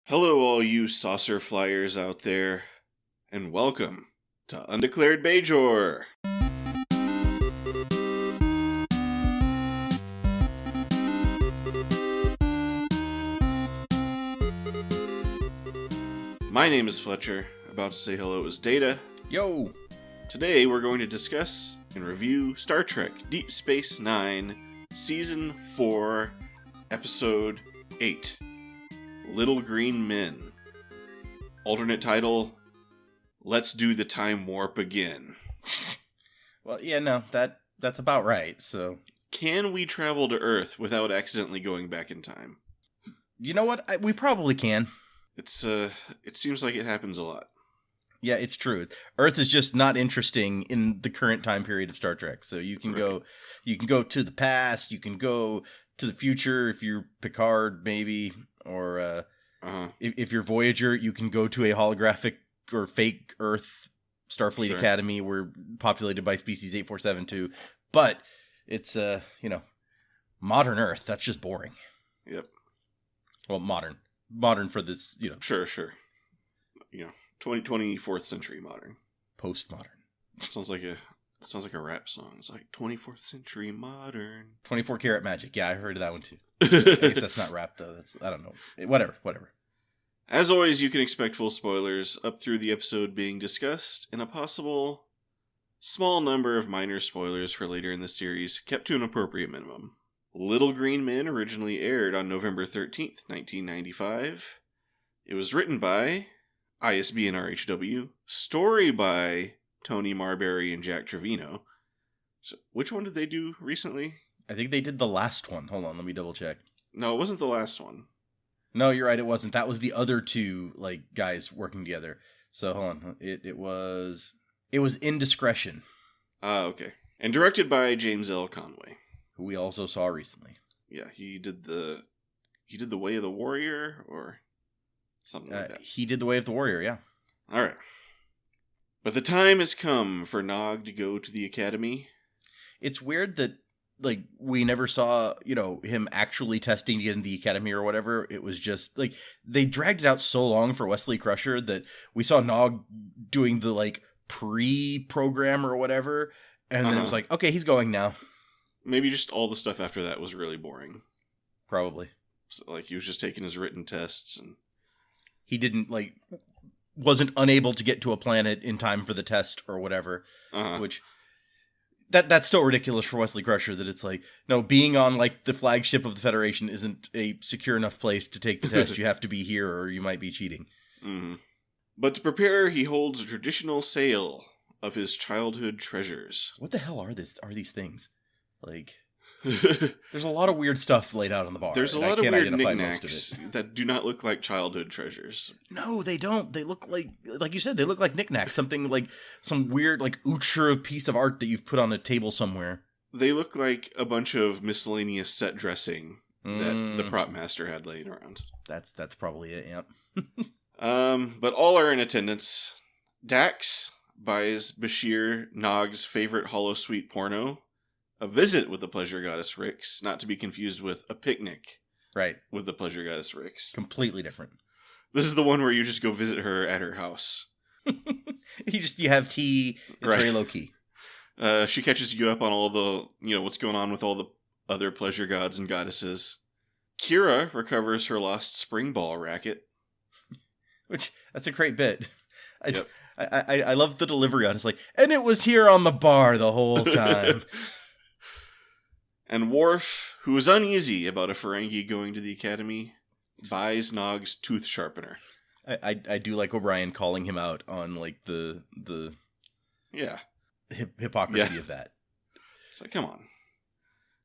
Hello, all you saucer flyers out there, and welcome to Undeclared Bajor. My name is Fletcher. About to say hello is Data. Yo! Today we're going to discuss and review Star Trek Deep Space Nine, Season 4, Episode 8, Little Green Men. Alternate title, Let's Do the Time Warp Again. Well, yeah, no, that's about right, so... Can we travel to Earth without accidentally going back in time? You know what? We probably can. It seems like it happens a lot. Yeah, it's true. Earth is just not interesting in the current time period of Star Trek. So you can go to the past, you can go to the future if you're Picard, maybe, or if you're Voyager, you can go to a holographic or fake Earth Starfleet Academy, where populated by species 8472. But it's modern Earth. That's just boring. Yep. Well, modern for this, Sure. 24th century modern. Postmodern. It sounds like a rap song. It's like 24th century modern. 24 Karat Magic. Yeah, I heard of that one too. I guess that's not rap though. I don't know. Whatever. As always, you can expect full spoilers up through the episode being discussed, and a possible small number of minor spoilers for later in the series, kept to an appropriate minimum. Little Green Men originally aired on November 13th, 1995. It was written by ISB and RHW, story by Tony Marbury and Jack Trevino. So, which one did they do recently? I think they did the last one. Hold on, let me double check. No, it wasn't the last one. No, you're right, it wasn't. That was the other two guys working together. So hold on. It was Indiscretion. Okay. And directed by James L. Conway, who we also saw recently. Yeah, he did the Way of the Warrior or something like that. He did the Way of the Warrior, yeah. All right. But the time has come for Nog to go to the Academy. It's weird that we never saw, him actually testing to get into the Academy or whatever. It was just they dragged it out so long for Wesley Crusher that we saw Nog doing the pre-program or whatever, and then it was okay, he's going now. Maybe just all the stuff after that was really boring. Probably. So, he was just taking his written tests, and he didn't wasn't unable to get to a planet in time for the test or whatever, which that's still ridiculous for Wesley Crusher, that it's no, being on the flagship of the Federation isn't a secure enough place to take the test. You have to be here or you might be cheating. Mm-hmm. But to prepare, he holds a traditional sale of his childhood treasures. What the hell are these things? There's a lot of weird stuff laid out on the bar. There's a lot of weird knickknacks that do not look like childhood treasures. No, they don't. They look like you said, they look like knickknacks. Something some weird, outre piece of art that you've put on a table somewhere. They look like a bunch of miscellaneous set dressing that the prop master had laying around. That's probably it, yeah. But all are in attendance. Dax buys Bashir Nog's favorite holosuite porno, A Visit with the Pleasure Goddess Rix, not to be confused with A Picnic. Right. With the Pleasure Goddess Rix. Completely different. This is the one where you just go visit her at her house. You have tea. It's very low key. She catches you up on all the, what's going on with all the other pleasure gods and goddesses. Kira recovers her lost spring ball racket. That's a great bit. Yep. I love the delivery on it. It's and it was here on the bar the whole time. And Worf, who is uneasy about a Ferengi going to the Academy, buys Nog's tooth sharpener. I do like O'Brien calling him out on the hypocrisy of that. It's come on,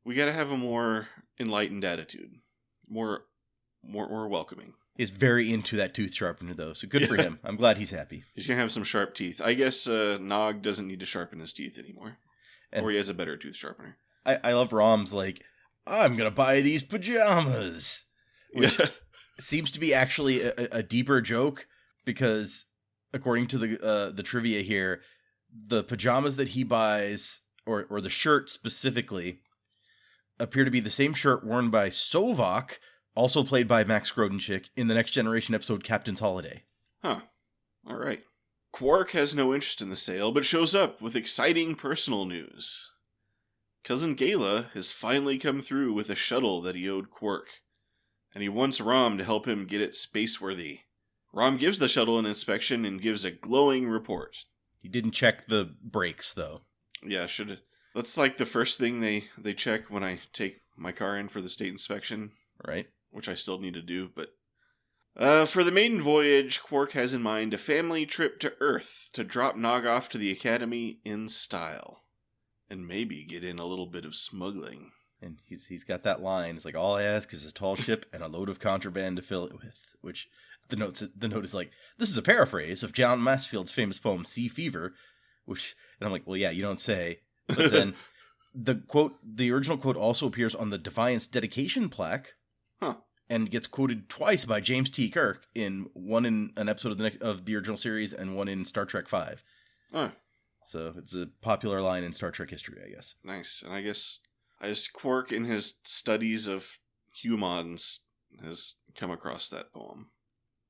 we got to have a more enlightened attitude, more welcoming. He's very into that tooth sharpener though, so good for him. I'm glad he's happy. He's gonna have some sharp teeth. I guess Nog doesn't need to sharpen his teeth anymore, or he has a better tooth sharpener. I love Rom's I'm gonna buy these pajamas, which seems to be actually a deeper joke, because according to the trivia here, the pajamas that he buys, or the shirt specifically, appear to be the same shirt worn by Sovok also played by Max Grodenchik in the Next Generation episode Captain's Holiday. Huh. All right. Quark has no interest in the sale, but shows up with exciting personal news. Cousin Gala has finally come through with a shuttle that he owed Quark, and he wants Rom to help him get it spaceworthy. Rom gives the shuttle an inspection and gives a glowing report. He didn't check the brakes, though. Yeah, should. That's like the first thing they check when I take my car in for the state inspection. Right. Which I still need to do, but... for the maiden voyage, Quark has in mind a family trip to Earth to drop Nog off to the Academy in style. And maybe get in a little bit of smuggling. And he's got that line. It's like, all I ask is a tall ship and a load of contraband to fill it with. Which the note is like, this is a paraphrase of John Mansfield's famous poem Sea Fever. And I'm like, well, yeah, you don't say. But then the original quote also appears on the Defiance dedication plaque. Huh. And gets quoted twice by James T. Kirk, one in an episode of the original series and one in Star Trek V. Oh. So it's a popular line in Star Trek history, I guess. Nice. And I guess Quark in his studies of humans has come across that poem.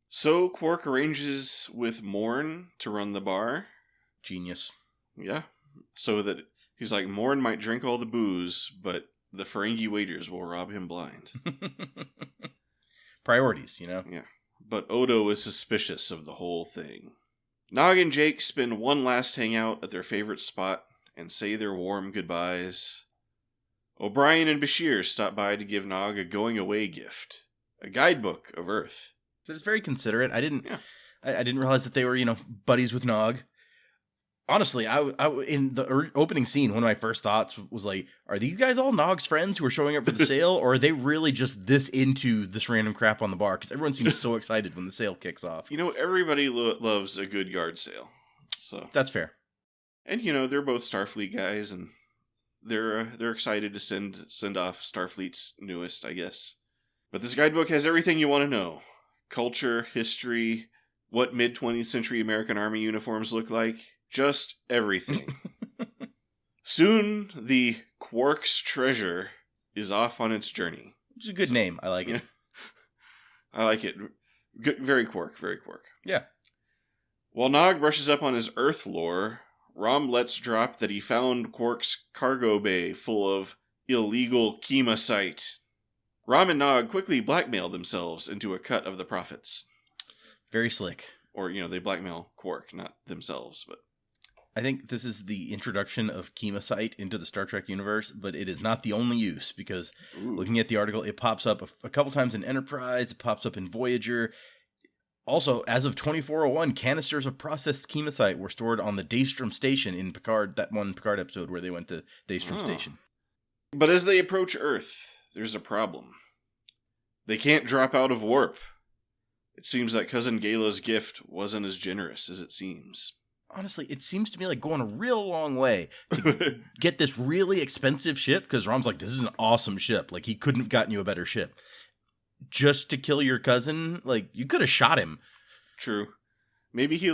So Quark arranges with Morn to run the bar. Genius. Yeah. So that he's like, Morn might drink all the booze, but the Ferengi waiters will rob him blind. Priorities, you know? Yeah. But Odo is suspicious of the whole thing. Nog and Jake spend one last hangout at their favorite spot and say their warm goodbyes. O'Brien and Bashir stop by to give Nog a going-away gift. A guidebook of Earth. So it's very considerate. I didn't realize that they were, buddies with Nog. Honestly, I in the opening scene, one of my first thoughts was like, are these guys all Nog's friends who are showing up for the sale, or are they really just this into this random crap on the bar? Because everyone seems so excited when the sale kicks off. Everybody loves a good yard sale. So that's fair. And, they're both Starfleet guys, and they're excited to send off Starfleet's newest, I guess. But this guidebook has everything you want to know. Culture, history, what mid-20th century American Army uniforms look like. Just everything. Soon, the Quark's treasure is off on its journey. Which is a good name. I like it. Yeah. I like it. Good, very Quark, very Quark. Yeah. While Nog brushes up on his Earth lore, Rom lets drop that he found Quark's cargo bay full of illegal chemasite. Rom and Nog quickly blackmail themselves into a cut of the profits. Very slick. Or, they blackmail Quark, not themselves, but... I think this is the introduction of chemasite into the Star Trek universe, but it is not the only use, because looking at the article, it pops up a couple times in Enterprise, it pops up in Voyager. Also, as of 2401, canisters of processed chemasite were stored on the Daystrom Station in Picard, that one Picard episode where they went to Daystrom Station. But as they approach Earth, there's a problem. They can't drop out of warp. It seems that Cousin Gala's gift wasn't as generous as it seems. Honestly, it seems to me like going a real long way to get this really expensive ship, because Rom's like, this is an awesome ship. Like, he couldn't have gotten you a better ship. Just to kill your cousin? Like, you could have shot him. True. Maybe he,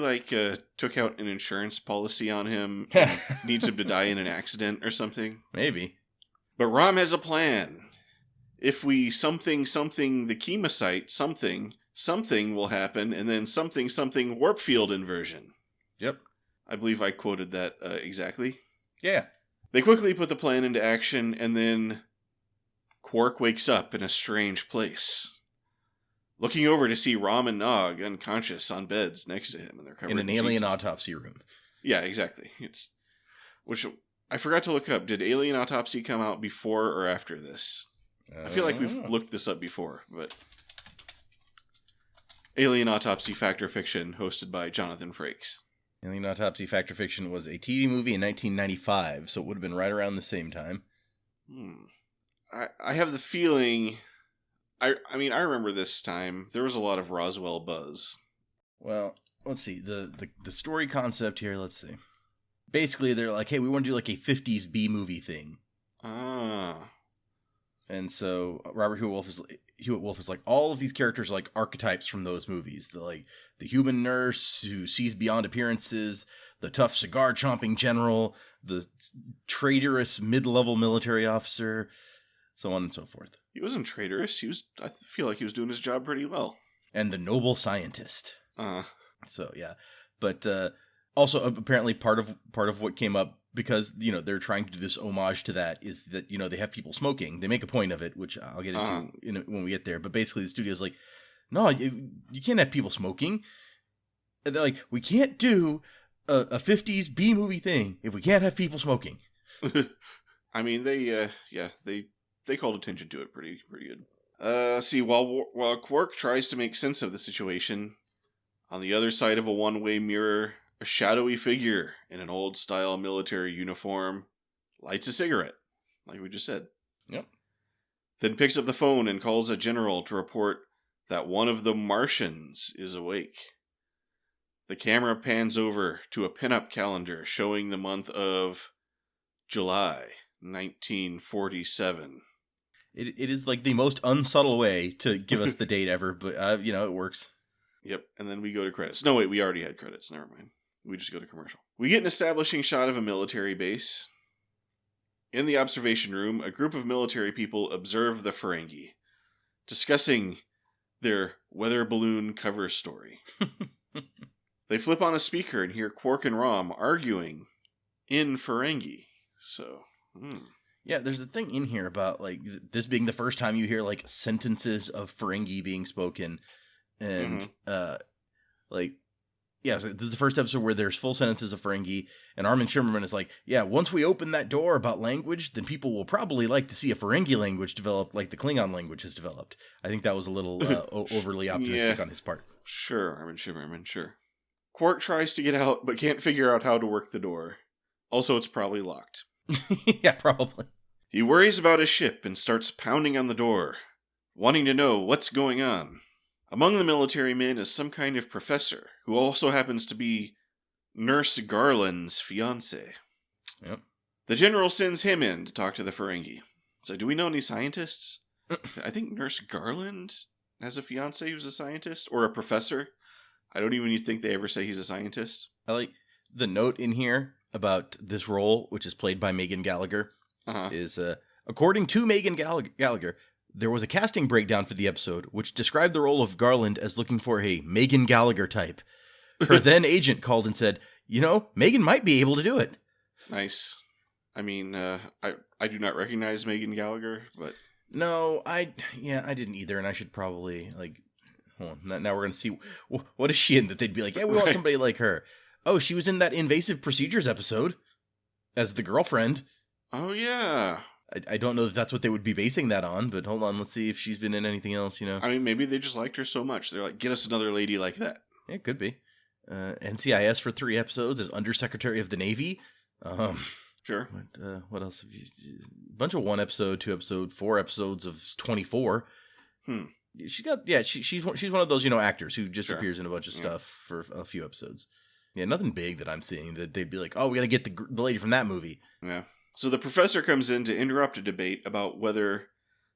took out an insurance policy on him and needs him to die in an accident or something. Maybe. But Rom has a plan. If we something the chemasite, something will happen, and then something warp field inversion. Yep. I believe I quoted that exactly. Yeah. They quickly put the plan into action, and then Quark wakes up in a strange place. Looking over to see Rom and Nog unconscious on beds next to him, and they're covered in an alien autopsy room. Yeah, exactly. Which I forgot to look up. Did Alien Autopsy come out before or after this? I feel like we've looked this up before, but Alien Autopsy Fact or Fiction, hosted by Jonathan Frakes. Alien Autopsy Fact or Fiction was a TV movie in 1995, so it would have been right around the same time. I have the feeling... I remember this time. There was a lot of Roswell buzz. Well, let's see. The story concept here, let's see. Basically, they're like, hey, we want to do like a 50s B-movie thing. Ah. And so Robert Hewitt Wolf is like, all of these characters are like archetypes from those movies. The human nurse who sees beyond appearances, the tough cigar chomping general, the traitorous mid-level military officer, so on and so forth. He wasn't traitorous. I feel like he was doing his job pretty well. And the noble scientist. Uh, So yeah, but also apparently part of what came up, because they're trying to do this homage to that, is that they have people smoking. They make a point of it, which I'll get into when we get there. But basically, the studio's like, no, you can't have people smoking. And they're like, we can't do a 50s B movie thing if we can't have people smoking. I mean, they called attention to it pretty good. See, while Quark tries to make sense of the situation, on the other side of a one-way mirror, a shadowy figure in an old-style military uniform lights a cigarette, like we just said. Yep. Then picks up the phone and calls a general to report that one of the Martians is awake. The camera pans over to a pinup calendar showing the month of July 1947. It is like the most unsubtle way to give us the date ever, but it works. Yep, and then we go to credits. No, wait, we already had credits. Never mind. We just go to commercial. We get an establishing shot of a military base. In the observation room, a group of military people observe the Ferengi, discussing their weather balloon cover story. They flip on a speaker and hear Quark and Rom arguing in Ferengi. So, Yeah, there's a thing in here about like this being the first time you hear like sentences of Ferengi being spoken. And, so this is the first episode where there's full sentences of Ferengi, and Armin Shimmerman is like, yeah, once we open that door about language, then people will probably like to see a Ferengi language develop like the Klingon language has developed. I think that was a little overly optimistic on his part. Sure, Armin Shimmerman, sure. Quark tries to get out, but can't figure out how to work the door. Also, it's probably locked. Yeah, probably. He worries about his ship and starts pounding on the door, wanting to know what's going on. Among the military men is some kind of professor, who also happens to be Nurse Garland's fiancé. Yep. The general sends him in to talk to the Ferengi. So, do we know any scientists? I think Nurse Garland has a fiancé who's a scientist, or a professor. I don't even think they ever say he's a scientist. I like the note in here about this role, which is played by Megan Gallagher, is, according to Megan Gallagher, there was a casting breakdown for the episode, which described the role of Garland as looking for a Megan Gallagher type. Her then agent called and said, Megan might be able to do it. Nice. I mean, I do not recognize Megan Gallagher, but... No, I didn't either, and I should probably, hold on, now we're going to see, what is she in that they'd be like, yeah, we want somebody like her. Oh, she was in that Invasive Procedures episode as the girlfriend. Oh, yeah. I don't know if that's what they would be basing that on, but hold on, let's see if she's been in anything else, I mean, maybe they just liked her so much. They're like, get us another lady like that. Yeah, it could be. NCIS for 3 episodes as Undersecretary of the Navy. Sure. What else have you... A bunch of 1 episode, 2 episode, 4 episodes of 24. She's one of those, actors who just appears in a bunch of stuff for a few episodes. Yeah, nothing big that I'm seeing that they'd be like, oh, we gotta get the lady from that movie. Yeah. So the professor comes in to interrupt a debate about whether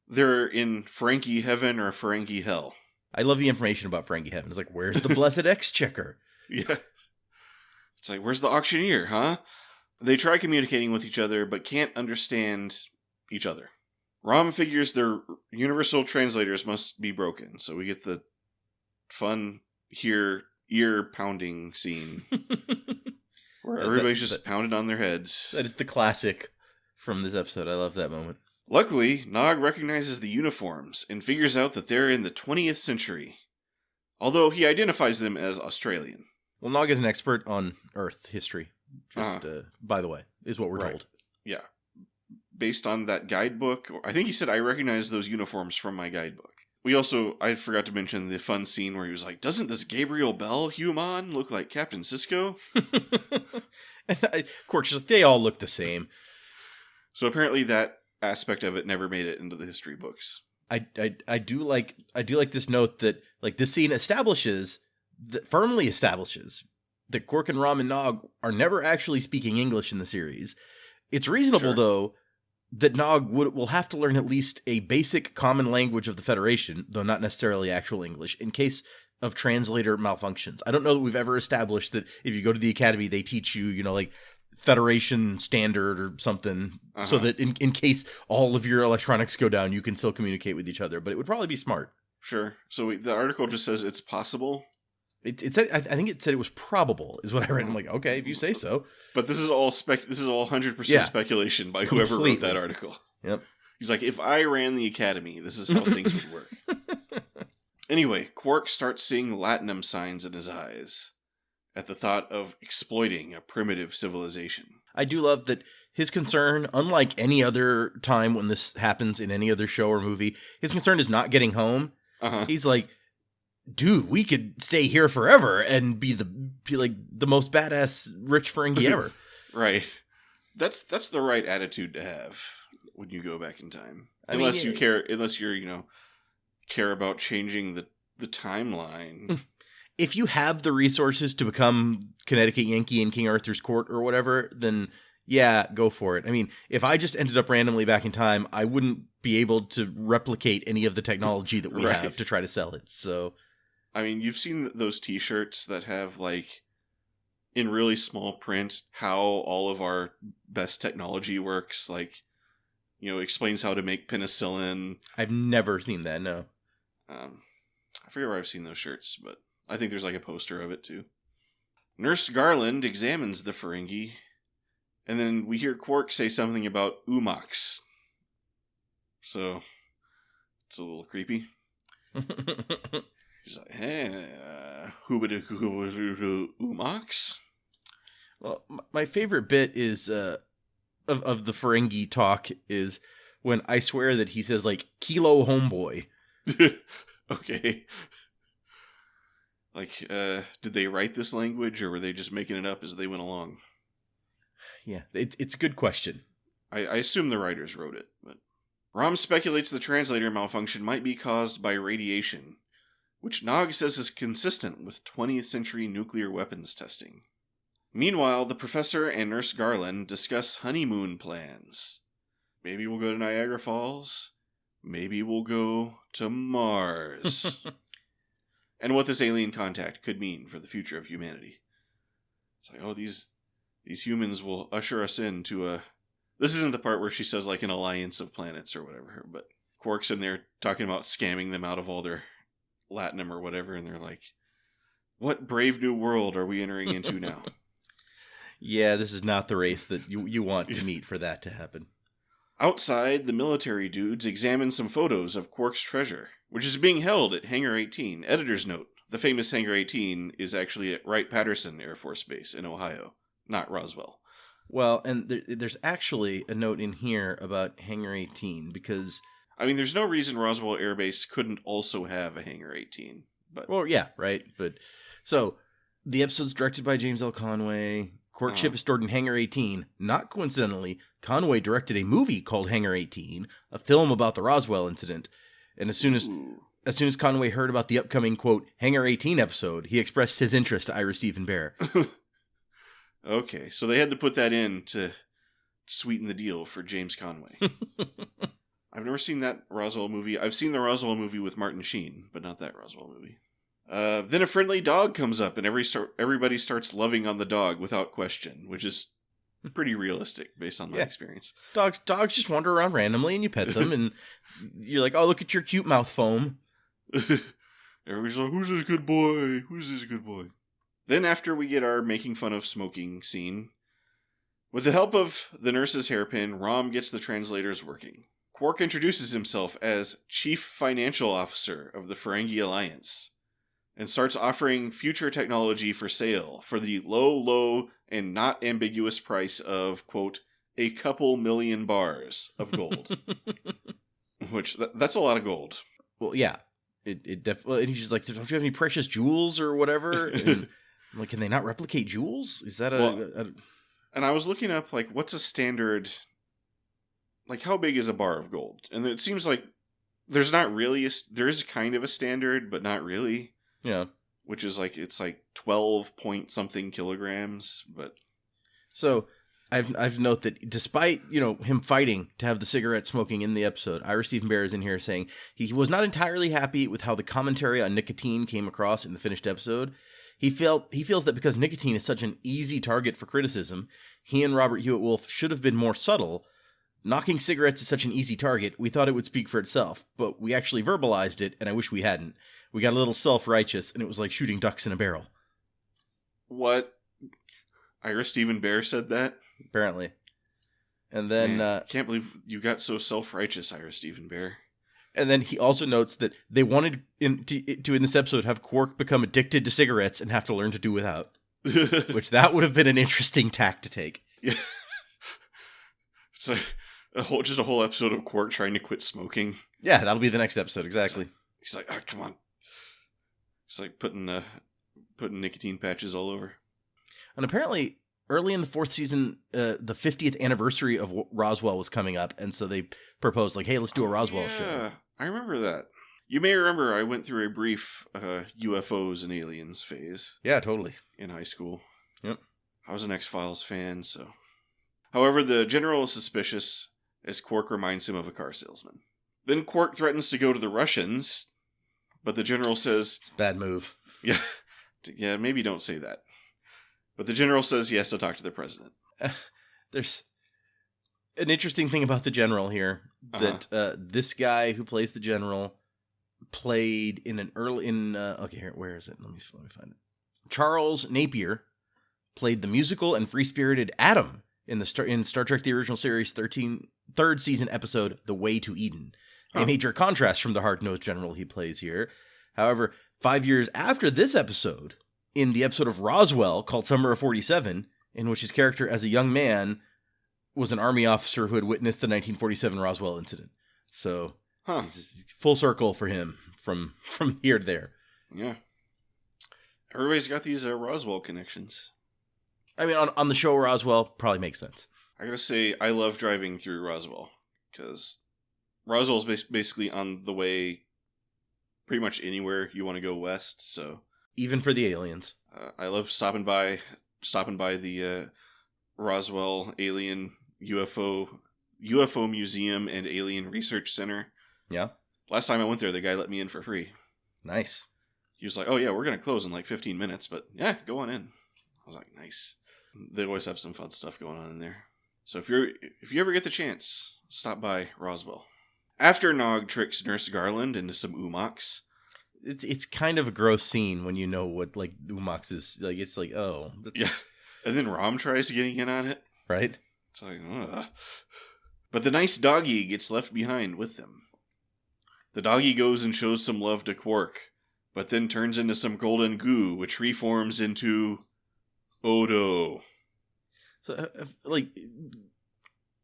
they're in Ferengi heaven or Ferengi hell. I love the information about Ferengi heaven. It's like, where's the blessed exchequer? Yeah. It's like, where's the auctioneer, huh? They try communicating with each other, but can't understand each other. Rom figures their universal translators must be broken, so we get the fun ear-pounding scene. Where everybody's just pounded on their heads. That is the classic from this episode. I love that moment. Luckily, Nog recognizes the uniforms and figures out that they're in the 20th century. Although he identifies them as Australian. Well, Nog is an expert on Earth history. Just, by the way, is what we're told. Yeah. Based on that guidebook. I think he said, I recognize those uniforms from my guidebook. I forgot to mention the fun scene where he was like, doesn't this Gabriel Bell human look like Captain Sisko? Quark's just, they all look the same. So apparently that aspect of it never made it into the history books. I do like this note that like this scene firmly establishes that Quark and Rom and Nog are never actually speaking English in the series. It's reasonable though that Nog will have to learn at least a basic common language of the Federation, though not necessarily actual English, in case of translator malfunctions. I don't know that we've ever established that if you go to the Academy, they teach you, Federation standard or something, so that in case all of your electronics go down, you can still communicate with each other. But it would probably be smart. Sure. So the article just says it's possible. It said, I think it said it was probable, is what I read. I'm like, okay, if you say so. But this is all 100% speculation by whoever wrote that article. Yep. He's like, if I ran the Academy, this is how things would work. Anyway, Quark starts seeing latinum signs in his eyes at the thought of exploiting a primitive civilization. I do love that his concern, unlike any other time when this happens in any other show or movie, his concern is not getting home. He's like, dude, we could stay here forever and be the most badass rich Ferengi ever. Right. That's the right attitude to have when you go back in time. Unless you care about changing the timeline. If you have the resources to become Connecticut Yankee in King Arthur's court or whatever, then yeah, go for it. I mean, if I just ended up randomly back in time, I wouldn't be able to replicate any of the technology that we have to try to sell it. So, I mean, you've seen those t-shirts that have, like, in really small print, how all of our best technology works. Like, explains how to make penicillin. I've never seen that, no. I forget where I've seen those shirts, but I think there's like a poster of it too. Nurse Garland examines the Ferengi, and then we hear Quark say something about umox. So, it's a little creepy. He's like, hey, umox? Well, my favorite bit is of the Ferengi talk is when I swear that he says, like, kilo homeboy. Okay. Like, did they write this language, or were they just making it up as they went along? Yeah, it's a good question. I assume the writers wrote it, but Rom speculates the translator malfunction might be caused by radiation, which Nog says is consistent with 20th century nuclear weapons testing. Meanwhile, the professor and Nurse Garland discuss honeymoon plans. Maybe we'll go to Niagara Falls. Maybe we'll go to Mars. And what this alien contact could mean for the future of humanity. It's like, these humans will usher us into a... This isn't the part where she says, like, an alliance of planets or whatever, but Quark's in there talking about scamming them out of all their latinum or whatever, and they're like, what brave new world are we entering into now? Yeah, this is not the race that you want to meet for that to happen. Outside, the military dudes examine some photos of Quark's treasure, which is being held at Hangar 18. Editor's note, the famous Hangar 18 is actually at Wright-Patterson Air Force Base in Ohio, not Roswell. Well, and there's actually a note in here about Hangar 18, because... I mean, there's no reason Roswell Air Base couldn't also have a Hangar 18. But... Well, yeah, right. But so, the episode's directed by James L. Conway. Quark's ship is stored in Hangar 18. Not coincidentally, Conway directed a movie called Hangar 18, a film about the Roswell incident. And as soon as Conway heard about the upcoming, quote, Hangar 18 episode, he expressed his interest to Ira Stephen Bear. Okay, so they had to put that in to sweeten the deal for James Conway. I've never seen that Roswell movie. I've seen the Roswell movie with Martin Sheen, but not that Roswell movie. Then a friendly dog comes up, and everybody starts loving on the dog without question, which is pretty realistic based on my experience. Dogs just wander around randomly, and you pet them, and you're like, oh, look at your cute mouth foam. Everybody's like, who's this good boy? Who's this good boy? Then after we get our making fun of smoking scene, with the help of the nurse's hairpin, Rom gets the translators working. Quark introduces himself as Chief Financial Officer of the Ferengi Alliance, and starts offering future technology for sale for the low, and not ambiguous price of, quote, a couple million bars of gold. Which, that's a lot of gold. Well, yeah. It definitely... And he's just like, don't you have any precious jewels or whatever? And I'm like, can they not replicate jewels? Is that And I was looking up, like, what's a standard... Like, how big is a bar of gold? And it seems like there's not really... There is kind of a standard, but not really. Yeah. Which is like, it's like 12 point something kilograms, but... So, I've note that despite, him fighting to have the cigarette smoking in the episode, Ira Stephen Bear is in here saying he was not entirely happy with how the commentary on nicotine came across in the finished episode. He feels that because nicotine is such an easy target for criticism, he and Robert Hewitt Wolf should have been more subtle. Knocking cigarettes is such an easy target, we thought it would speak for itself, but we actually verbalized it, and I wish we hadn't. We got a little self-righteous, and it was like shooting ducks in a barrel. What? Ira Stephen Bear said that? Apparently. And then... Man, can't believe you got so self-righteous, Ira Stephen Bear. And then he also notes that they wanted in this episode have Quark become addicted to cigarettes and have to learn to do without. Which that would have been an interesting tack to take. Yeah. It's like just a whole episode of Quark trying to quit smoking. Yeah, that'll be the next episode, exactly. He's like, come on. It's like putting nicotine patches all over. And apparently, early in the fourth season, the 50th anniversary of Roswell was coming up, and so they proposed, like, hey, let's do a Roswell show. Yeah, I remember that. You may remember I went through a brief UFOs and aliens phase. Yeah, totally. In high school. Yep. I was an X-Files fan, so... However, the General is suspicious as Quark reminds him of a car salesman. Then Quark threatens to go to the Russians, but the General says... Bad move. Yeah, maybe don't say that. But the General says he has to talk to the President. There's an interesting thing about the General here, that this guy who plays the General played in an early... okay, here, where is it? Let me find it. Charles Napier played the musical and free-spirited Adam in Star Trek The Original Series 3rd season episode, The Way to Eden. A major contrast from the hard-nosed general he plays here. However, 5 years after this episode, in the episode of Roswell called Summer of 47, in which his character as a young man was an army officer who had witnessed the 1947 Roswell incident. So, full circle for him from here to there. Yeah. Everybody's got these Roswell connections. I mean, on the show Roswell, probably makes sense. I gotta say, I love driving through Roswell, because Roswell's basically on the way pretty much anywhere you want to go west, so... Even for the aliens. I love stopping by the Roswell Alien UFO Museum and Alien Research Center. Yeah. Last time I went there, the guy let me in for free. Nice. He was like, oh yeah, we're going to close in like 15 minutes, but yeah, go on in. I was like, nice. They always have some fun stuff going on in there. So if you ever get the chance, stop by Roswell. After Nog tricks Nurse Garland into some umaks. It's kind of a gross scene when you know what, like, umaks is. Like, it's like, oh. Yeah. And then Rom tries getting in on it. Right? It's like, ugh. But the nice doggy gets left behind with them. The doggy goes and shows some love to Quark, but then turns into some golden goo, which reforms into Odo. So, like,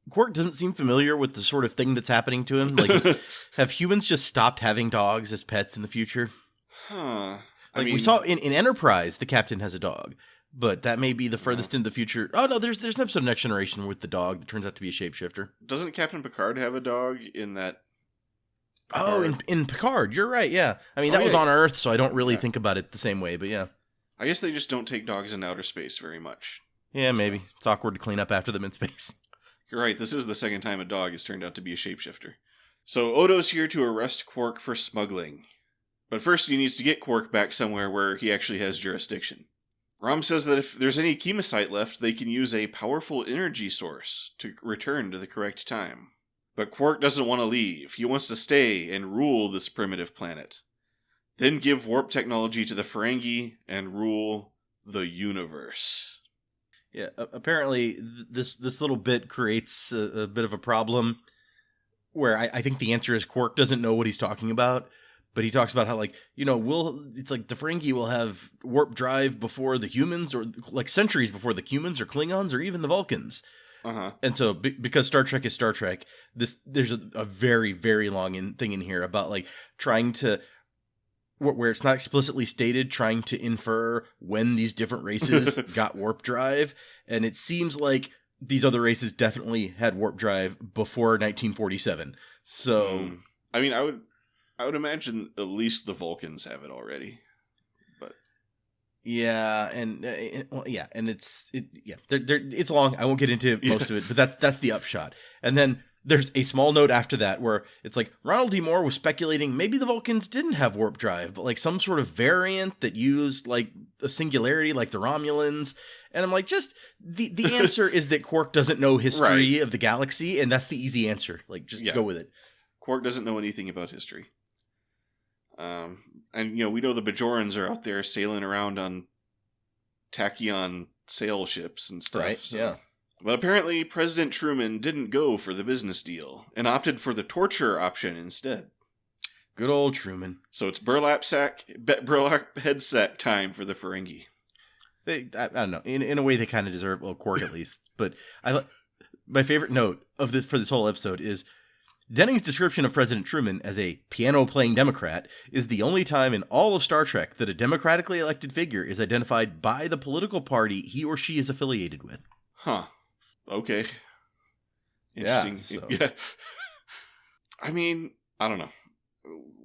Quark doesn't seem familiar with the sort of thing that's happening to him. Like, have humans just stopped having dogs as pets in the future? Huh. Like, we saw in Enterprise, the captain has a dog, but that may be the furthest into the future. Oh, no, there's an episode of Next Generation with the dog that turns out to be a shapeshifter. Doesn't Captain Picard have a dog in that? Picard? Oh, in Picard, you're right, yeah. I mean, that was on Earth, so I don't really think about it the same way, but yeah. I guess they just don't take dogs in outer space very much. Yeah, maybe. So. It's awkward to clean up after them in space. You're right, this is the second time a dog has turned out to be a shapeshifter. So Odo's here to arrest Quark for smuggling. But first he needs to get Quark back somewhere where he actually has jurisdiction. Rom says that if there's any chemosite left, they can use a powerful energy source to return to the correct time. But Quark doesn't want to leave. He wants to stay and rule this primitive planet. Then give warp technology to the Ferengi and rule the universe. Yeah, apparently this little bit creates a bit of a problem where I think the answer is Quark doesn't know what he's talking about, but he talks about how, like, it's like the Ferengi will have warp drive before the humans, or like centuries before the humans or Klingons or even the Vulcans. Uh-huh. And so because Star Trek is Star Trek, there's a very, very long thing in here about, like, trying to, where it's not explicitly stated, trying to infer when these different races got warp drive. And it seems like these other races definitely had warp drive before 1947. So, I mean, I would imagine at least the Vulcans have it already. But Yeah, and well, yeah, and it's long. I won't get into most of it, but that's the upshot. And then there's a small note after that where it's like Ronald D. Moore was speculating maybe the Vulcans didn't have warp drive, but like some sort of variant that used like a singularity, like the Romulans. And I'm like, just the answer is that Quark doesn't know history of the galaxy, and that's the easy answer. Like, just go with it. Quark doesn't know anything about history. And, we know the Bajorans are out there sailing around on tachyon sail ships and stuff. Right, so. yeah. But apparently President Truman didn't go for the business deal and opted for the torture option instead. Good old Truman. So it's burlap head sack time for the Ferengi. I don't know. In a way, they kind of deserve, well, Quark at least. But my favorite note for this whole episode is Denning's description of President Truman as a piano-playing Democrat is the only time in all of Star Trek that a democratically elected figure is identified by the political party he or she is affiliated with. Huh. Okay. Interesting. Yeah. I mean, I don't know.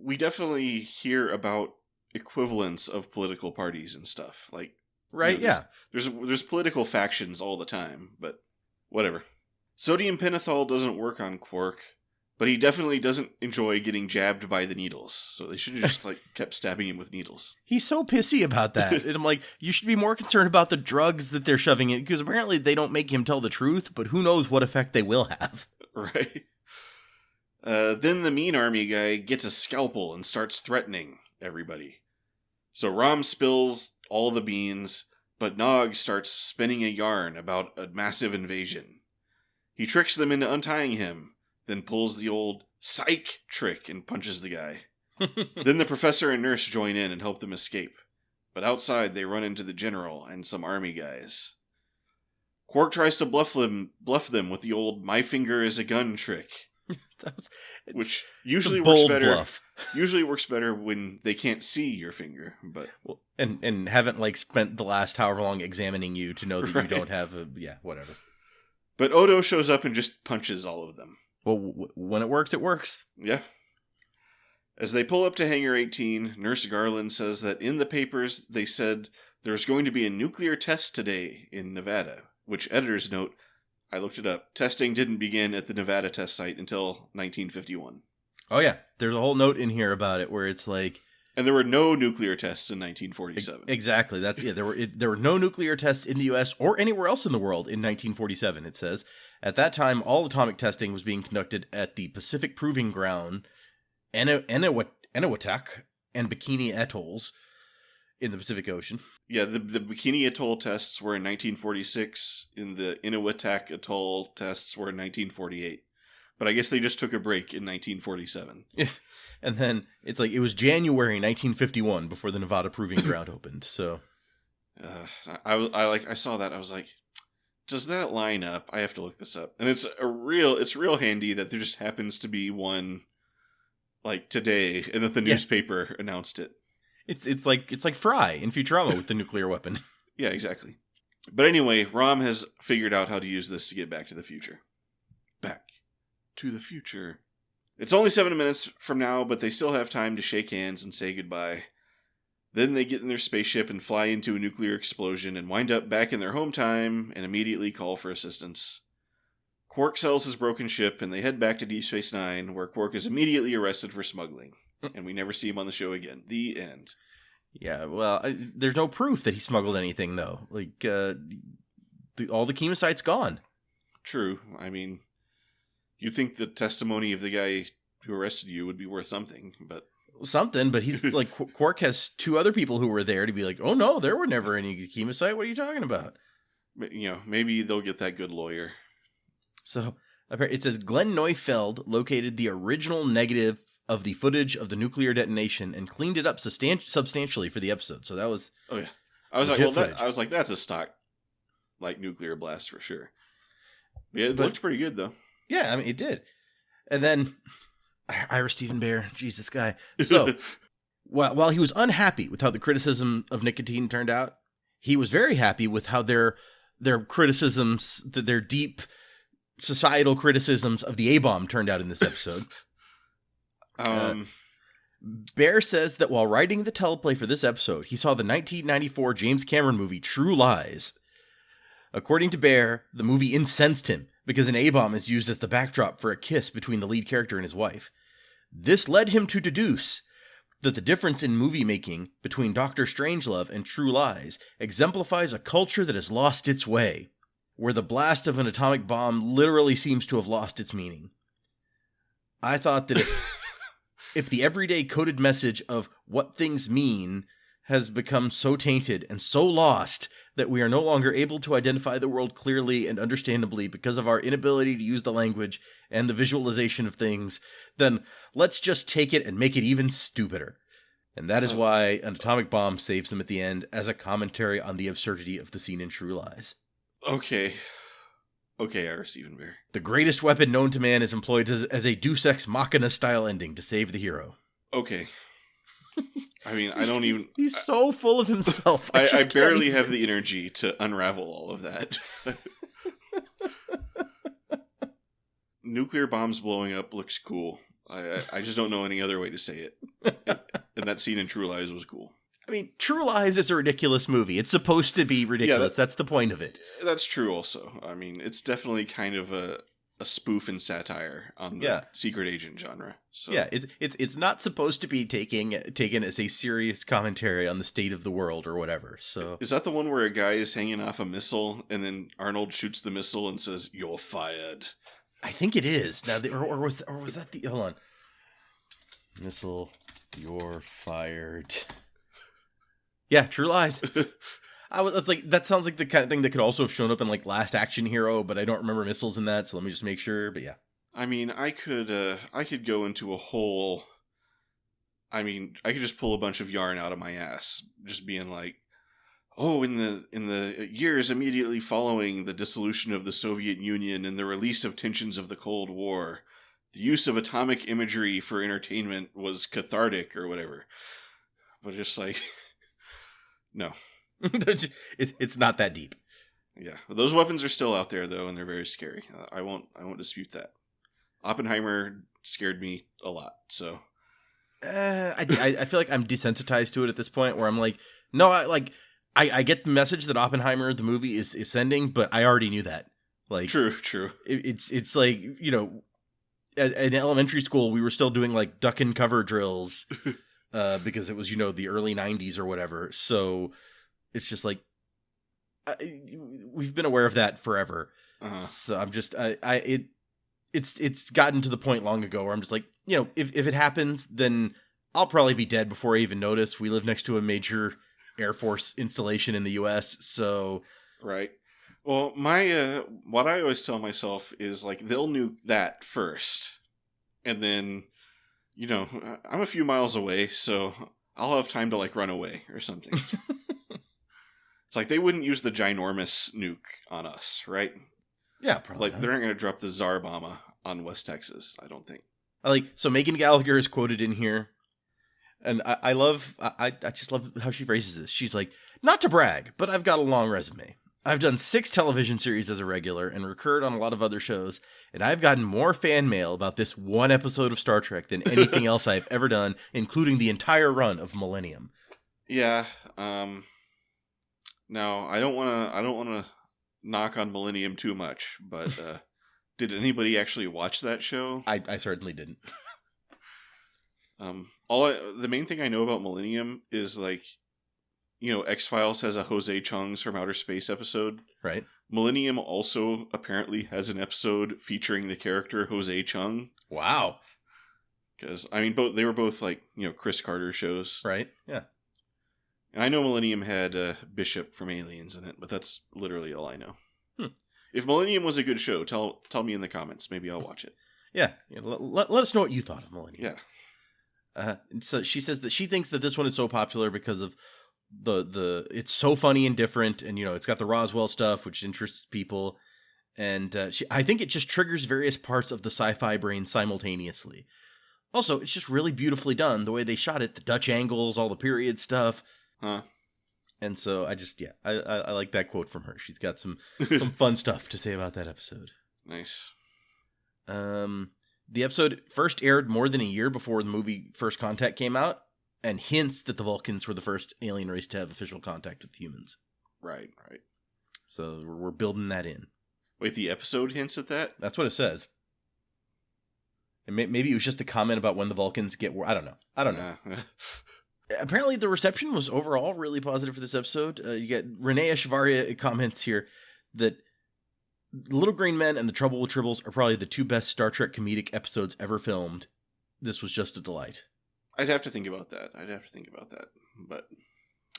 We definitely hear about equivalents of political parties and stuff. Like, right, yeah. There's political factions all the time, but whatever. Sodium pentothal doesn't work on Quark. But he definitely doesn't enjoy getting jabbed by the needles. So they should have just kept stabbing him with needles. He's so pissy about that. And I'm like, you should be more concerned about the drugs that they're shoving in. Because apparently they don't make him tell the truth. But who knows what effect they will have. Right. Then the mean army guy gets a scalpel and starts threatening everybody. So Rom spills all the beans. But Nog starts spinning a yarn about a massive invasion. He tricks them into untying him. Then pulls the old psych trick and punches the guy. Then the professor and nurse join in and help them escape. But outside, they run into the general and some army guys. Quark tries to bluff them with the old "my finger is a gun" trick, which usually works better. Bluff. Usually works better when they can't see your finger, but and haven't spent the last however long examining you to know that you don't have whatever. But Odo shows up and just punches all of them. Well, when it works, it works. Yeah. As they pull up to Hangar 18, Nurse Garland says that in the papers they said there's going to be a nuclear test today in Nevada, which editor's note, I looked it up, testing didn't begin at the Nevada test site until 1951. Oh yeah, there's a whole note in here about it where it's like... And there were no nuclear tests in 1947. Exactly. There were no nuclear tests in the U.S. or anywhere else in the world in 1947, it says. At that time, all atomic testing was being conducted at the Pacific Proving Ground, Eniwetok, and Bikini Atolls in the Pacific Ocean. Yeah, the Bikini Atoll tests were in 1946, and the Eniwetok Atoll tests were in 1948. But I guess they just took a break in 1947. And then it's like it was January 1951 before the Nevada Proving Ground opened. So I saw that. I was like, does that line up? I have to look this up. And it's real handy that there just happens to be one today and that the newspaper announced it. It's like Fry in Futurama with the nuclear weapon. Yeah, exactly. But anyway, Rom has figured out how to use this to get back to the future. Back to the future. It's only 7 minutes from now, but they still have time to shake hands and say goodbye. Then they get in their spaceship and fly into a nuclear explosion and wind up back in their home time and immediately call for assistance. Quark sells his broken ship and they head back to Deep Space Nine, where Quark is immediately arrested for smuggling. And we never see him on the show again. The end. Yeah, well, there's no proof that he smuggled anything, though. All the chemosite's gone. True. I mean... You'd think the testimony of the guy who arrested you would be worth something, but... Something, but he's like, Quark has 2 other people who were there to be like, oh no, there were never any chemosite. What are you talking about? Maybe they'll get that good lawyer. So, it says Glenn Neufeld located the original negative of the footage of the nuclear detonation and cleaned it up substantially for the episode. So that was... Oh yeah. I was like, that's a stock, nuclear blast for sure. Yeah, it looked pretty good though. Yeah, I mean, it did. And then, Ira Stephen Bear, Jesus this guy. So, while he was unhappy with how the criticism of nicotine turned out, he was very happy with how their criticisms, their deep societal criticisms of the A-bomb turned out in this episode. Bear says that while writing the teleplay for this episode, he saw the 1994 James Cameron movie True Lies. According to Bear, the movie incensed him because an A-bomb is used as the backdrop for a kiss between the lead character and his wife. This led him to deduce that the difference in movie making between Dr. Strangelove and True Lies exemplifies a culture that has lost its way, where the blast of an atomic bomb literally seems to have lost its meaning. I thought that if the everyday coded message of what things mean has become so tainted and so lost that we are no longer able to identify the world clearly and understandably because of our inability to use the language and the visualization of things, then let's just take it and make it even stupider. And that is why an atomic bomb saves them at the end as a commentary on the absurdity of the scene in True Lies. Okay, I receive and bear. The greatest weapon known to man is employed as a Deus Ex Machina style ending to save the hero. Okay. I mean, I don't even... He's so full of himself. I barely have the energy to unravel all of that. Nuclear bombs blowing up looks cool. I just don't know any other way to say it. And that scene in True Lies was cool. I mean, True Lies is a ridiculous movie. It's supposed to be ridiculous. That's the point of it. That's true also. I mean, it's definitely kind of a spoof and satire on the secret agent genre. So. Yeah, it's not supposed to be taken as a serious commentary on the state of the world or whatever. So is that the one where a guy is hanging off a missile and then Arnold shoots the missile and says, "You're fired"? I think it is. Now, or was that the... Hold on. Missile, you're fired. Yeah, True Lies. It's like, that sounds like the kind of thing that could also have shown up in like Last Action Hero, but I don't remember missiles in that, so let me just make sure. But yeah. I mean, I could go into a whole... I mean, I could just pull a bunch of yarn out of my ass, just being like, oh, in the years immediately following the dissolution of the Soviet Union and the release of tensions of the Cold War, the use of atomic imagery for entertainment was cathartic or whatever. But just like, no. It's not that deep. Yeah, those weapons are still out there though, and they're very scary. I won't dispute that. Oppenheimer scared me a lot. So, I feel like I'm desensitized to it at this point, where I'm like, no, I get the message that Oppenheimer the movie is sending, but I already knew that. Like, true. It's like, you know, in elementary school we were still doing like duck and cover drills because it was, you know, the early 90s or whatever. So. It's just like, we've been aware of that forever. Uh-huh. So I'm just, it's gotten to the point long ago where I'm just like, you know, if it happens, then I'll probably be dead before I even notice. We live next to a major Air Force installation in the U.S., so. Right. Well, what I always tell myself is like, they'll nuke that first. And then, you know, I'm a few miles away, so I'll have time to like run away or something. It's like they wouldn't use the ginormous nuke on us, right? Yeah, probably. Like, they're not going to drop the Tsar bomb on West Texas, I don't think. So Megan Gallagher is quoted in here, and I just love how she phrases this. She's like, not to brag, but I've got a long resume. I've done 6 television series as a regular and recurred on a lot of other shows, and I've gotten more fan mail about this one episode of Star Trek than anything else I've ever done, including the entire run of Millennium. Yeah, now, I don't want to knock on Millennium too much, but did anybody actually watch that show? I certainly didn't. The main thing I know about Millennium is, like, you know, X-Files has a Jose Chung's from Outer Space episode. Right. Millennium also apparently has an episode featuring the character Jose Chung. Wow. Because, I mean, they were both, like, you know, Chris Carter shows. Right, yeah. And I know Millennium had Bishop from Aliens in it, but that's literally all I know. If Millennium was a good show, tell me in the comments. Maybe I'll watch it. Yeah. Let us know what you thought of Millennium. Yeah. So she says that she thinks that this one is so popular because of it's so funny and different, and, you know, it's got the Roswell stuff, which interests people, and I think it just triggers various parts of the sci-fi brain simultaneously. Also, it's just really beautifully done, the way they shot it, the Dutch angles, all the period stuff. Huh. And so I like that quote from her. She's got some fun stuff to say about that episode. Nice. The episode first aired more than a year before the movie First Contact came out, and hints that the Vulcans were the first alien race to have official contact with humans. Right. So we're building that in. Wait, the episode hints at that? That's what it says. And maybe it was just a comment about when the Vulcans get... I don't know. Apparently, the reception was overall really positive for this episode. You get Renee Echevarria comments here that Little Green Men and The Trouble with Tribbles are probably the two best Star Trek comedic episodes ever filmed. This was just a delight. I'd have to think about that. But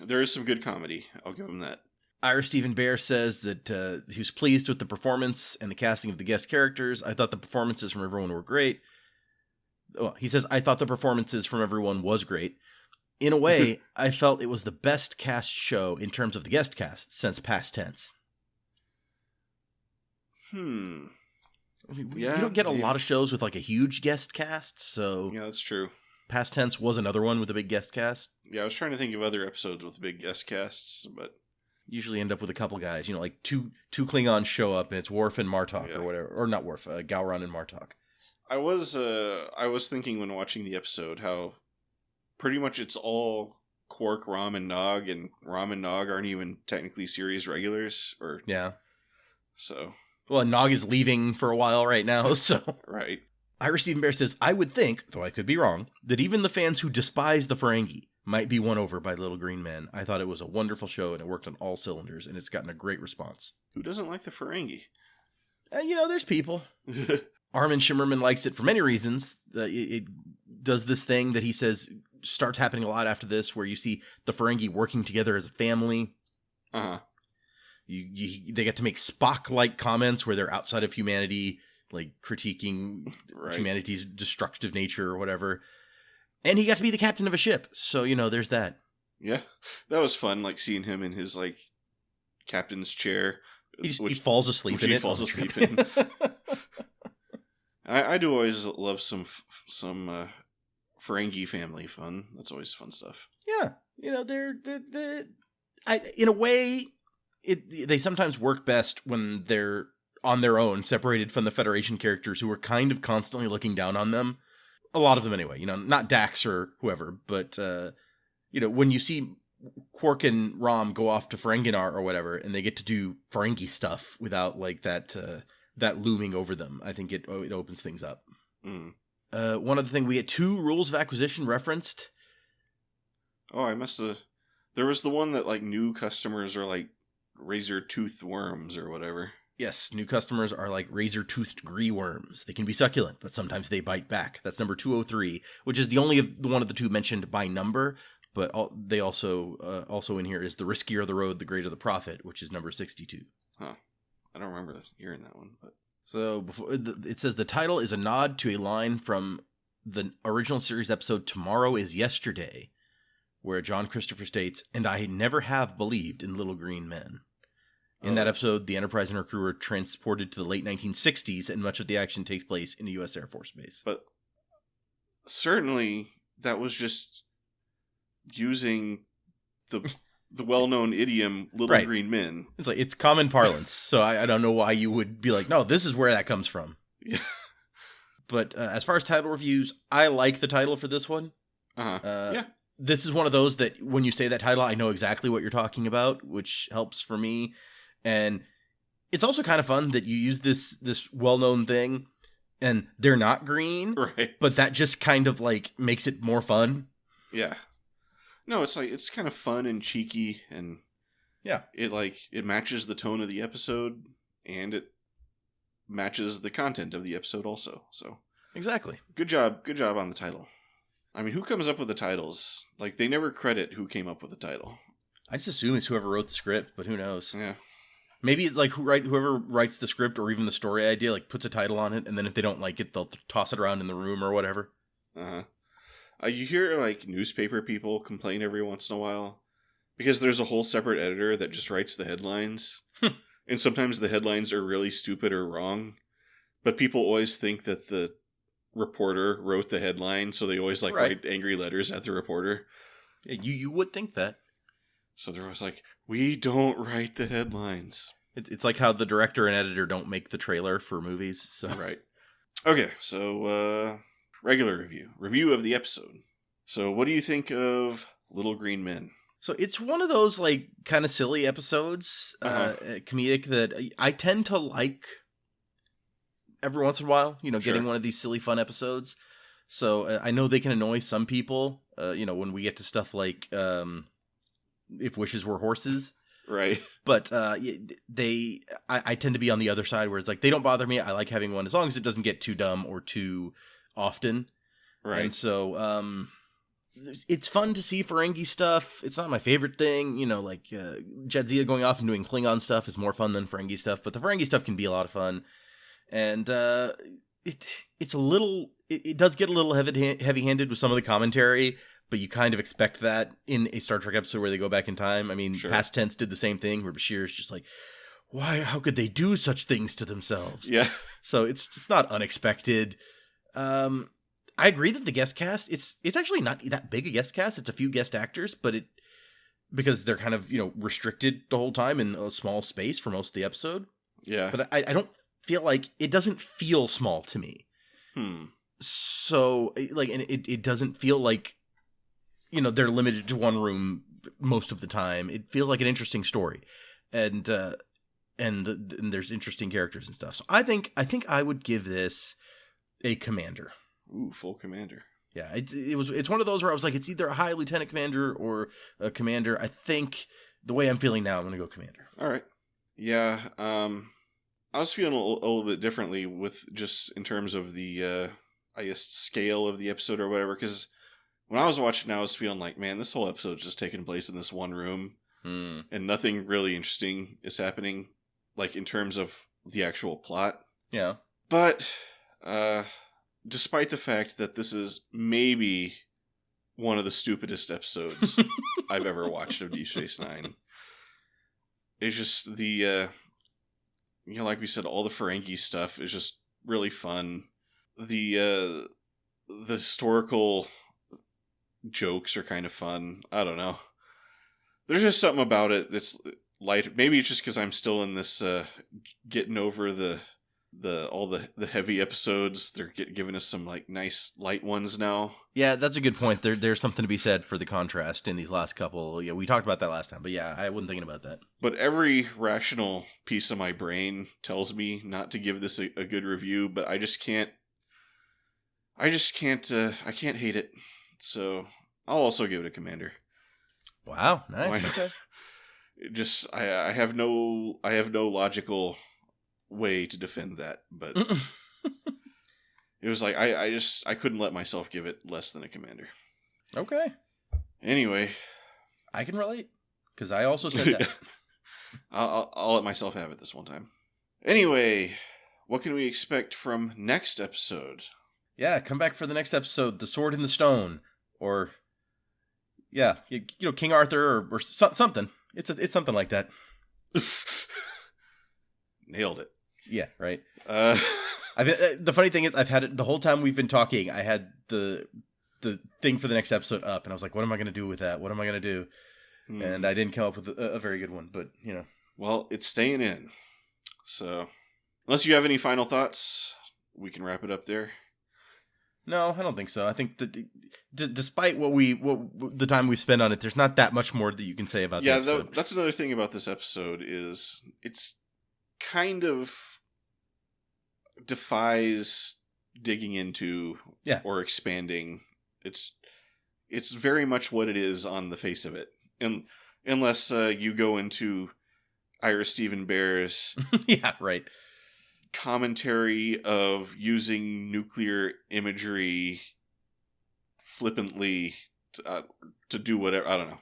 there is some good comedy. I'll give him that. Ira Stephen Bear says that he was pleased with the performance and the casting of the guest characters. I thought the performances from everyone were great. Well, he says, I thought the performances from everyone was great. In a way, I felt it was the best cast show in terms of the guest cast since Past Tense. You don't get a lot of shows with like a huge guest cast, so... Yeah, that's true. Past Tense was another one with a big guest cast. Yeah, I was trying to think of other episodes with big guest casts, but... Usually end up with a couple guys, like two Klingons show up and it's Worf and Martok or whatever. Or not Worf, Gowron and Martok. I was thinking when watching the episode how pretty much it's all Quark, Rom, and Nog, and Rom and Nog aren't even technically series regulars. Yeah. So... Well, and Nog is leaving for a while right now, so... Right. Ira Stephen Bear says, I would think, though I could be wrong, that even the fans who despise the Ferengi might be won over by Little Green Men. I thought it was a wonderful show, and it worked on all cylinders, and it's gotten a great response. Who doesn't like the Ferengi? There's people. Armin Shimmerman likes it for many reasons. It does this thing that he says starts happening a lot after this, where you see the Ferengi working together as a family. Uh-huh. They get to make Spock-like comments where they're outside of humanity, like critiquing humanity's destructive nature or whatever. And he got to be the captain of a ship, so, there's that. Yeah, that was fun, like, seeing him in his, like, captain's chair. He falls asleep in it. He falls asleep in. I do always love some Ferengi family fun. That's always fun stuff. Yeah, they're in a way... They sometimes work best when they're on their own, separated from the Federation characters who are kind of constantly looking down on them. A lot of them anyway, not Dax or whoever, but, when you see Quark and Rom go off to Ferenginar or whatever, and they get to do Ferengi stuff without, like, that looming over them, I think it opens things up. Mm. One other thing, we get 2 rules of acquisition referenced. Oh, I must have... There was the one that, like, new customers are, like, razor-toothed worms or whatever. Yes, new customers are like razor-toothed gree worms. They can be succulent, but sometimes they bite back. That's number 203, which is the only one of the two mentioned by number, but they also in here is the riskier the road, the greater the profit, which is number 62. Huh. I don't remember hearing that one. But So it says the title is a nod to a line from the original series episode Tomorrow is Yesterday, where John Christopher states, "And I never have believed in little green men." In that episode, the Enterprise and her crew are transported to the late 1960s, and much of the action takes place in a U.S. Air Force base. But certainly, that was just using the well-known idiom, little green men. It's common parlance, so I don't know why you would be like, no, this is where that comes from. Yeah. But as far as title reviews, I like the title for this one. Yeah. This is one of those that when you say that title, I know exactly what you're talking about, which helps for me. And it's also kind of fun that you use this well-known thing and they're not green, right? But that just kind of like makes it more fun. Yeah. No, it's kind of fun and cheeky, and yeah, it matches the tone of the episode and it matches the content of the episode also. So exactly. Good job on the title. I mean, who comes up with the titles? Like, they never credit who came up with the title. I just assume it's whoever wrote the script, but who knows? Yeah. Maybe it's like whoever writes the script or even the story idea, like puts a title on it, and then if they don't like it, they'll toss it around in the room or whatever. You hear like newspaper people complain every once in a while because there's a whole separate editor that just writes the headlines, and sometimes the headlines are really stupid or wrong, but people always think that the reporter wrote the headline, so they always write angry letters at the reporter. Yeah, you would think that. So they're always like, we don't write the headlines. It's like how the director and editor don't make the trailer for movies. So. Right. Okay, so regular review of the episode. So, what do you think of Little Green Men? So it's one of those like kind of silly episodes, comedic, that I tend to like every once in a while. You know, Sure. getting one of these silly fun episodes. So I know they can annoy some people. You know, when we get to stuff like If Wishes Were Horses. Right. But I tend to be on the other side where it's like they don't bother me. I like having one as long as it doesn't get too dumb or too often. Right. And so it's fun to see Ferengi stuff. It's not my favorite thing, you know, like Jadzia going off and doing Klingon stuff is more fun than Ferengi stuff, but the Ferengi stuff can be a lot of fun. And it's a little, it does get a little heavy-handed with some of the commentary, but you kind of expect that in a Star Trek episode where they go back in time. I mean, Sure. Past Tense did the same thing where Bashir's just like, why, how could they do such things to themselves? Yeah. So it's not unexpected. I agree that the guest cast, it's actually not that big a guest cast. It's a few guest actors, but because they're kind of, you know, restricted the whole time in a small space for most of the episode. Yeah. But I don't feel like, it doesn't feel small to me. So, like, and it doesn't feel like, you know, they're limited to one room most of the time. It feels like an interesting story. And there's interesting characters and stuff. So I think I would give this a commander. Ooh, full commander. Yeah, it's one of those where I was like, it's either a high lieutenant commander or a commander. I think the way I'm feeling now, I'm going to go commander. All right. Yeah. I was feeling a little bit differently with just in terms of the, I guess, scale of the episode or whatever. Because when I was watching, I was feeling like, man, this whole episode's just taking place in this one room, and nothing really interesting is happening, like in terms of the actual plot. Yeah. But despite the fact that this is maybe one of the stupidest episodes I've ever watched of Deep Space Nine, it's just the, you know, like we said, all the Ferengi stuff is just really fun. The historical jokes are kind of fun. I don't know. There's just something about it that's light. Maybe it's just because I'm still in this getting over all the heavy episodes. They're giving us some like nice light ones now. Yeah, that's a good point. There's something to be said for the contrast in these last couple. Yeah, we talked about that last time, but yeah, I wasn't thinking about that. But every rational piece of my brain tells me not to give this a good review, but I just can't. I can't hate it. So I'll also give it a commander. Wow, nice. Okay. I have no logical way to defend that, but it was like I couldn't let myself give it less than a commander. Okay. Anyway, I can relate because I also said that. I'll let myself have it this one time. Anyway, what can we expect from next episode? Yeah, come back for the next episode, The Sword in the Stone, or yeah, you know, King Arthur or something. It's something like that. Nailed it. Yeah, right. The funny thing is, I've had it the whole time we've been talking. I had the thing for the next episode up, and I was like, "What am I going to do with that? What am I going to do?" And I didn't come up with a very good one, but you know. Well, it's staying in. So, unless you have any final thoughts, we can wrap it up there. No, I don't think so. I think that despite what the time we spend on it, there's not that much more that you can say about the episode. Yeah, that's another thing about this episode is it's kind of defies digging into or expanding. It's very much what it is on the face of it. And unless you go into Ira Stephen Bear's yeah, right, commentary of using nuclear imagery flippantly to do whatever. I don't know.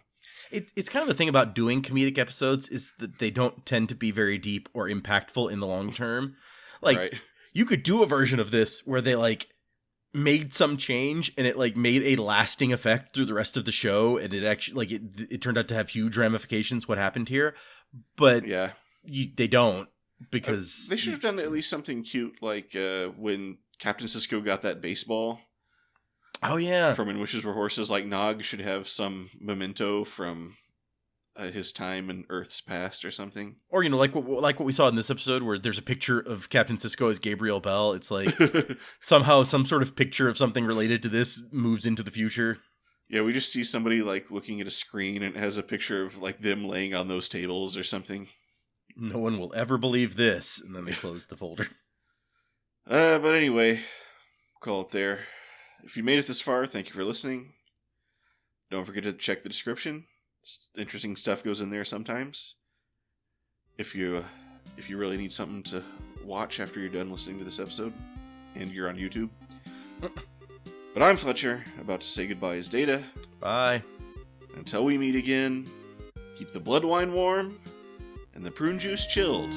It's kind of the thing about doing comedic episodes is that they don't tend to be very deep or impactful in the long term. Like, right. You could do a version of this where they like made some change and it like made a lasting effect through the rest of the show, and it actually like it turned out to have huge ramifications what happened here. But yeah, they don't, because they should have done at least something cute like when Captain Sisko got that baseball. Oh yeah, from In Wishes Were Horses. Like Nog should have some memento from his time in Earth's past or something. Or, like what we saw in this episode where there's a picture of Captain Sisko as Gabriel Bell. It's like somehow some sort of picture of something related to this moves into the future. Yeah, we just see somebody like looking at a screen and it has a picture of like them laying on those tables or something. No one will ever believe this. And then they close the folder. But anyway, call it there. If you made it this far, thank you for listening. Don't forget to check the description. Interesting stuff goes in there sometimes. If you really need something to watch after you're done listening to this episode, and you're on YouTube. But I'm Fletcher, about to say goodbye as Data. Bye. Until we meet again, keep the blood wine warm and the prune juice chilled.